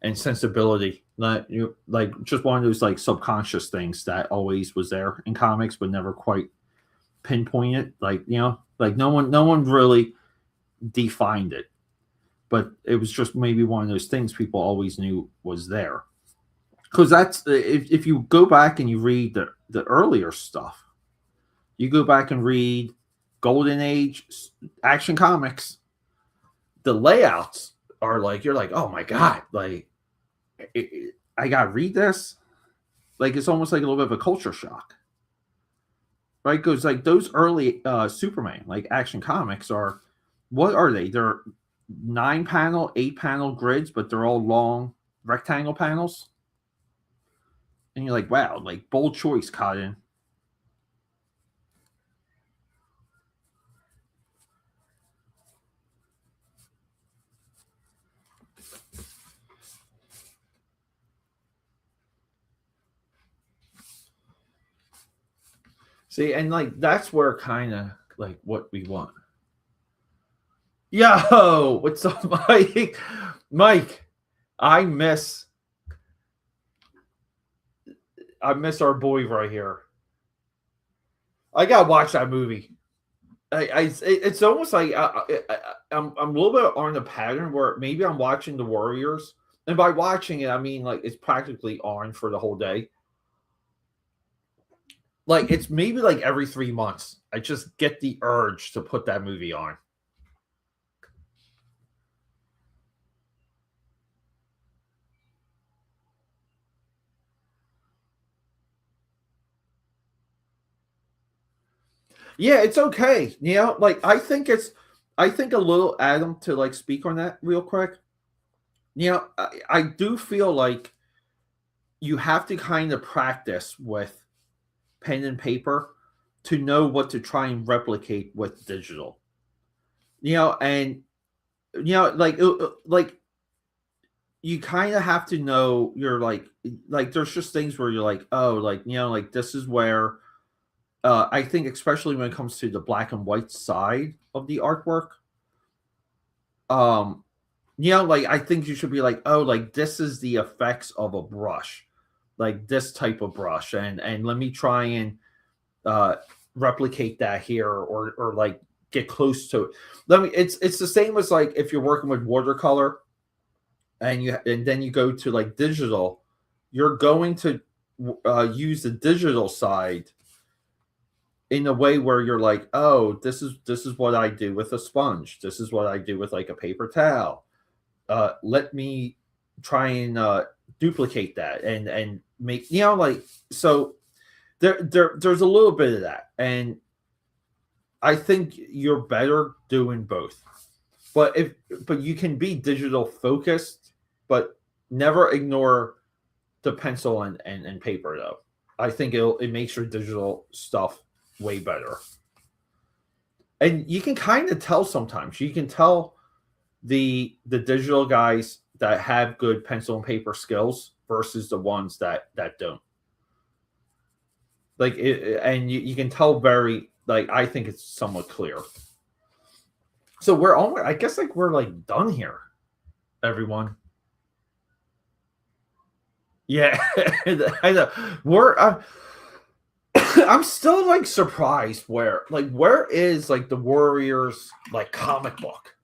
and sensibility. Not you like just one of those like subconscious things that always was there in comics but never quite pinpointed. Like like no one really defined it, but it was just maybe one of those things people always knew was there. Because that's if you go back and you read the earlier stuff, you go back and read Golden Age Action Comics, the layouts are like you're like, oh my god, like I gotta read this. Like it's almost like a little bit of a culture shock, right? Because like those early Superman like Action Comics are, what are they? They're 9 panel, 8 panel grids, but they're all long rectangle panels, and you're like, wow, like bold choice, Cotton. See, and like that's where kind of like what we want. Yo, what's up, Mike? Mike, I miss I miss our boy right here. I gotta watch that movie. It's almost like I'm a little bit on a pattern where maybe I'm watching the Warriors, and by watching it, I mean like it's practically on for the whole day. Like it's maybe like every 3 months, I just get the urge to put that movie on. Yeah, it's okay. You know, like I think a little Adam to like speak on that real quick. You know, I do feel like you have to kind of practice with pen and paper to know what to try and replicate with digital. You know, and you know, like you kind of have to know you're like there's just things where you're like, oh, like you know, like this is where I think especially when it comes to the black and white side of the artwork, um, you know, like I think you should be like, oh, like this is the effects of a brush, like this type of brush, and let me try and uh replicate that here or like get close to it. Let me it's the same as like if you're working with watercolor and then you go to like digital, you're going to use the digital side in a way where you're like, oh, this is what I do with a sponge. This is what I do with like a paper towel. Let me try and duplicate that and make you know like so there's a little bit of that, and I think you're better doing both. But you can be digital focused, but never ignore the pencil and paper though. I think it makes your digital stuff way better. And you can kind of tell sometimes. You can tell the digital guys that have good pencil and paper skills versus the ones that don't. Like and you can tell very like I think it's somewhat clear. So we're almost I guess like we're like done here, everyone. Yeah, I know. We're I'm still like surprised where is like the Warriors like comic book?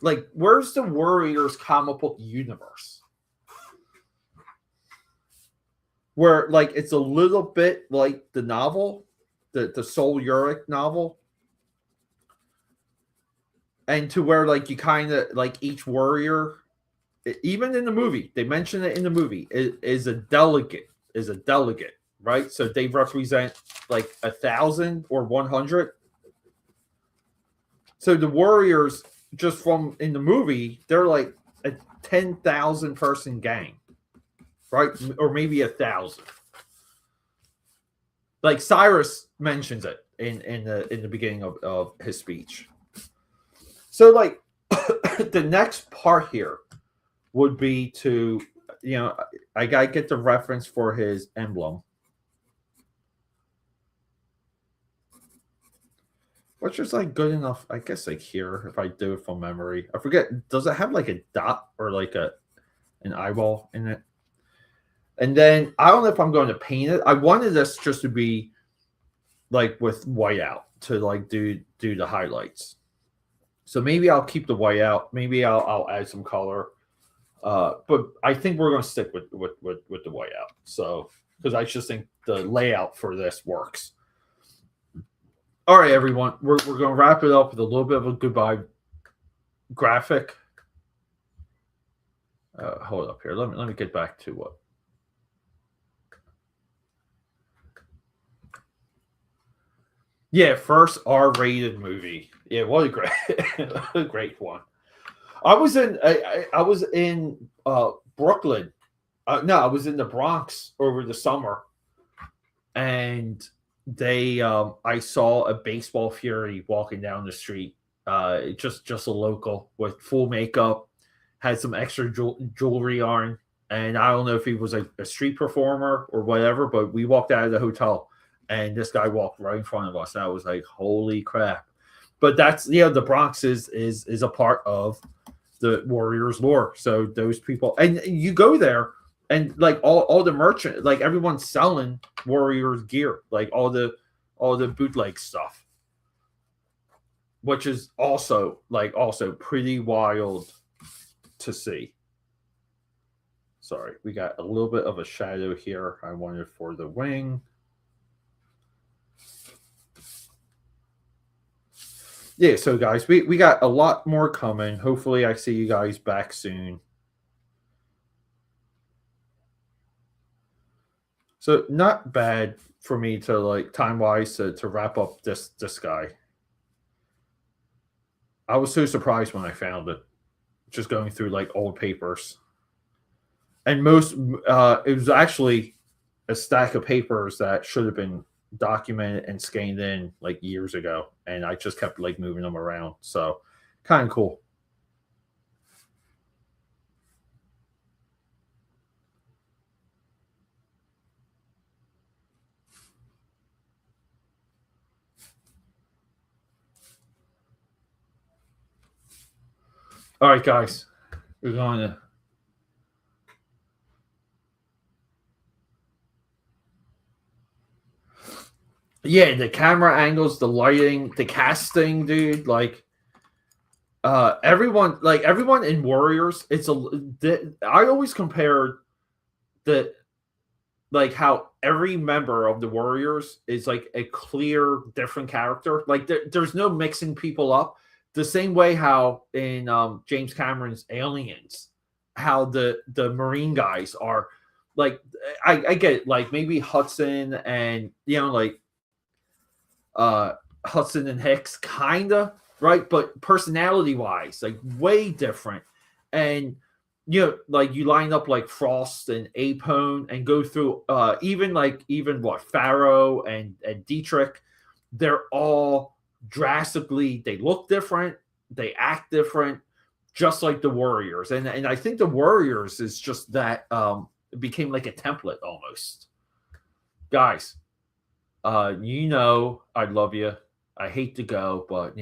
Like where's the Warriors comic book universe? Where like it's a little bit like the novel, the Soul Uric novel, and to where like you kind of like each warrior, even in the movie, they mention it in the movie, is a delegate, right? So they represent like 1,000 or 100. So the warriors, just from in the movie, they're like a 10,000 person gang, right? Or maybe 1,000. Like Cyrus mentions it in the beginning of his speech. So like the next part here would be to, you know, I gotta get the reference for his emblem, which is like good enough, I guess. Like here, if I do it from memory, I forget. Does it have like a dot or like an eyeball in it? And then I don't know if I'm going to paint it. I wanted this just to be like with white out to like do the highlights. So maybe I'll keep the white out. Maybe I'll add some color. But I think we're going to stick with the white out. So because I just think the layout for this works. All right, everyone, we're going to wrap it up with a little bit of a goodbye graphic. Hold up here. Let me get back to what. Yeah, first R-rated movie. Yeah, what a great one. I was in Brooklyn. No, I was in the Bronx over the summer, and I saw a baseball fury walking down the street. Just a local with full makeup, had some extra jewelry on, and I don't know if he was a street performer or whatever, but we walked out of the hotel, and this guy walked right in front of us. And I was like, "Holy crap!" But that's the Bronx is a part of the Warriors lore. So those people, and you go there, and like all the merchant, like everyone's selling Warriors gear, like all the bootleg stuff, which is also pretty wild to see. Sorry, we got a little bit of a shadow here. I wanted for the wing. Yeah, so guys, we got a lot more coming. Hopefully I see you guys back soon. So not bad for me to like time wise to wrap up this guy. I was so surprised when I found it, just going through like old papers, and most it was actually a stack of papers that should have been documented and scanned in like years ago, and I just kept like moving them around. So kind of cool. All right, guys, we're going to. Yeah, the camera angles, the lighting, the casting, dude. Like, everyone in Warriors. I always compare the like how every member of the Warriors is like a clear different character. Like there's no mixing people up. The same way how in James Cameron's Aliens, how the Marine guys are like I get it, like maybe Hudson and like Hudson and Hicks kinda, right? But personality wise, like way different. And like you line up like Frost and Apone and go through even what Farrow and Dietrich, they're all drastically, they look different, they act different, just like the Warriors. And I think the Warriors is just that it became like a template almost. Guys, I love you. I hate to go, but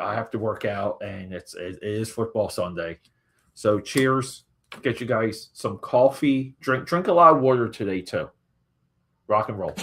I have to work out, and it is football Sunday. So cheers. Get you guys some coffee. Drink a lot of water today too. Rock and roll.